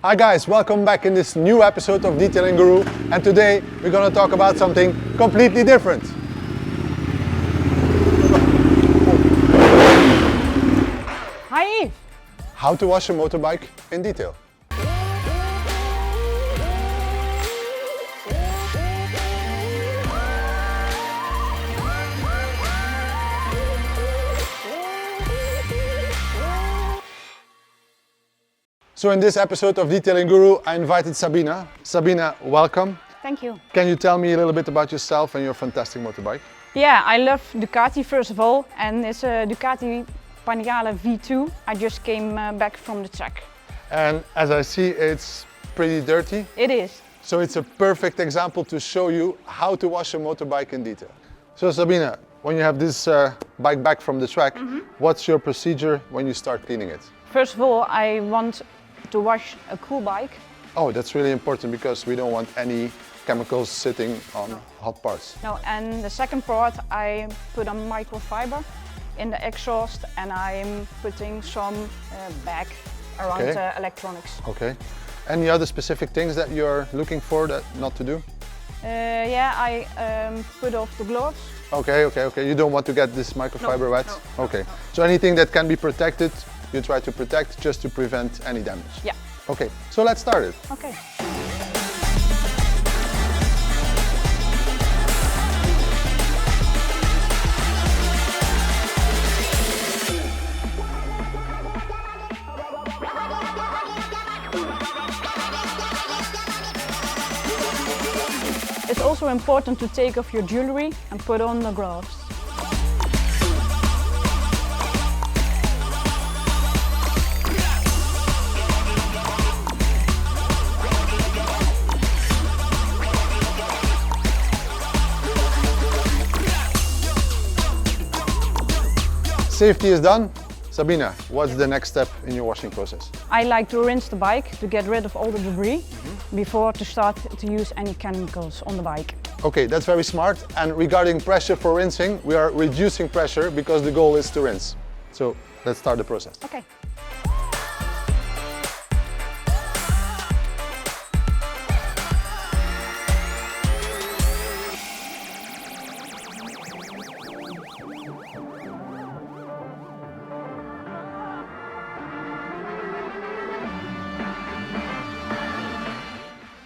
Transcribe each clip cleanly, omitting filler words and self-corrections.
Hi guys, welcome back in this new episode of Detailing Guru, and today we're going to talk about something completely different. Hi Yves! How to wash a motorbike in detail. So in this episode of Detailing Guru, I invited Sabina. Sabina, welcome. Thank you. Can you tell me a little bit about yourself and your fantastic motorbike? Yeah, I love Ducati first of all, and it's a Ducati Panigale V2. I just came back from the track. And as I see, it's pretty dirty. It is. So it's a perfect example to show you how to wash a motorbike in detail. So Sabina, when you have this bike back from the track, what's your procedure when you start cleaning it? First of all, I want to wash a cool bike. Oh, that's really important because we don't want any chemicals sitting on hot parts. No, and the second part, I put a microfiber in the exhaust, and I'm putting some bag around electronics. Okay. Any other specific things that you're looking for that not to do? Yeah, I put off the gloves. Okay. You don't want to get this microfiber wet? No. Okay. So anything that can be protected, you try to protect just to prevent any damage? Yeah. Okay, so let's start it. Okay. It's also important to take off your jewelry and put on the gloves. Safety is done. Sabina, what's the next step in your washing process? I like to rinse the bike to get rid of all the debris before to start to use any chemicals on the bike. Okay, that's very smart. And regarding pressure for rinsing, we are reducing pressure because the goal is to rinse. So let's start the process. Okay.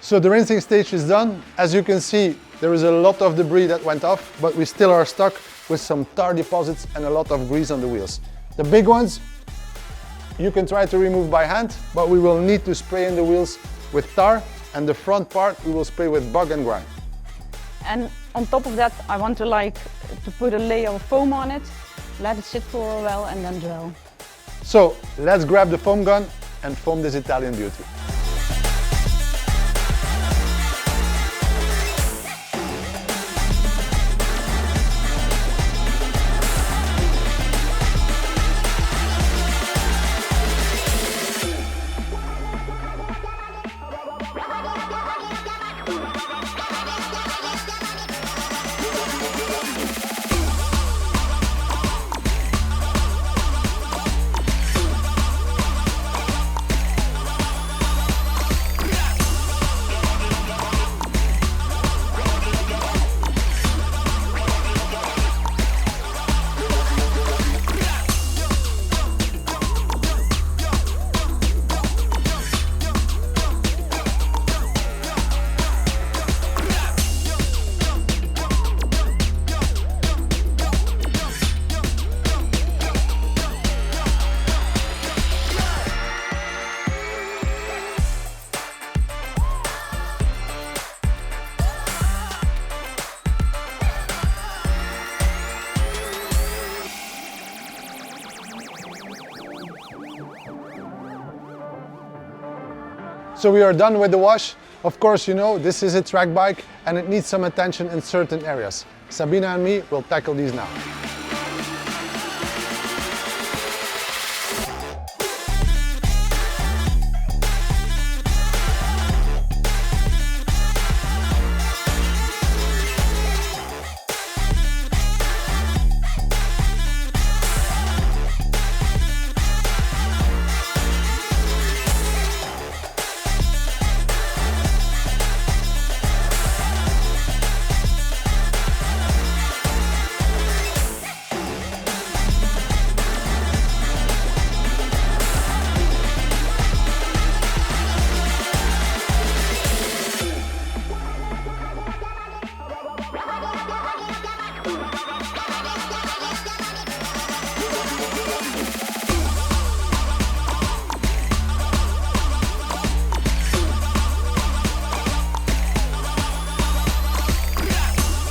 So the rinsing stage is done. As you can see, there is a lot of debris that went off, but we still are stuck with some tar deposits and a lot of grease on the wheels. The big ones, you can try to remove by hand, but we will need to spray in the wheels with tar, and the front part we will spray with bug and grime. And on top of that, I want to put a layer of foam on it, let it sit for a while and then gel. So let's grab the foam gun and foam this Italian beauty. So we are done with the wash. Of course, you know, this is a track bike and it needs some attention in certain areas. Sabina and me will tackle these now.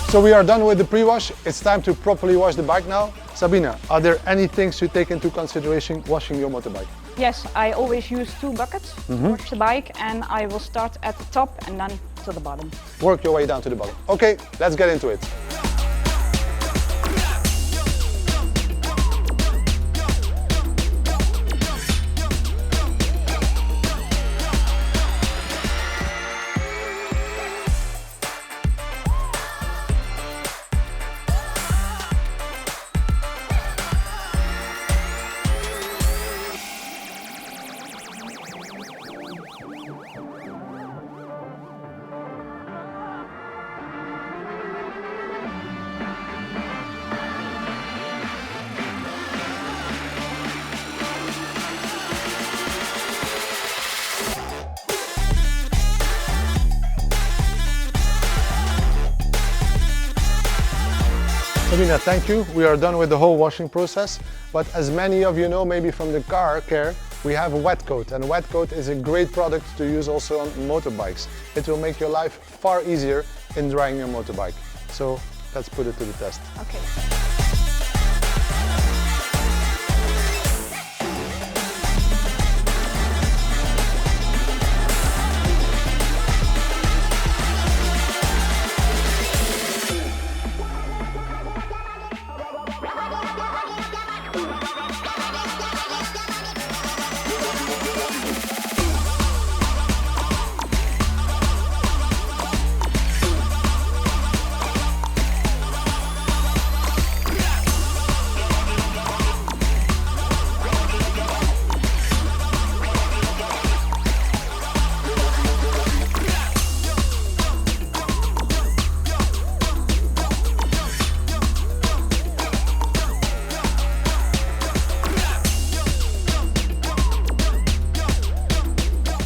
So we are done with the pre-wash. It's time to properly wash the bike now. Sabina, are there any things you take into consideration washing your motorbike? Yes, I always use 2 buckets to wash the bike, and I will start at the top and then to the bottom. Work your way down to the bottom. Okay, let's get into it. Sabina, thank you. We are done with the whole washing process. But as many of you know, maybe from the car care, we have a wet coat. And a wet coat is a great product to use also on motorbikes. It will make your life far easier in drying your motorbike. So let's put it to the test. Okay.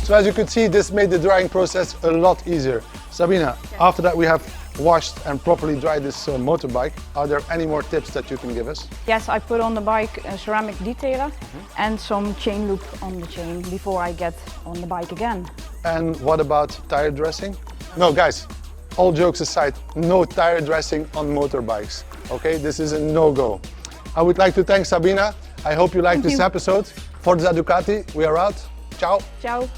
So as you could see, this made the drying process a lot easier. Sabina, after that we have washed and properly dried this motorbike. Are there any more tips that you can give us? Yes, I put on the bike a ceramic detailer and some chain loop on the chain before I get on the bike again. And what about tire dressing? No, guys, all jokes aside, no tire dressing on motorbikes. Okay, this is a no-go. I would like to thank Sabina. I hope you liked this episode. Forza Ducati, we are out. Ciao. Ciao.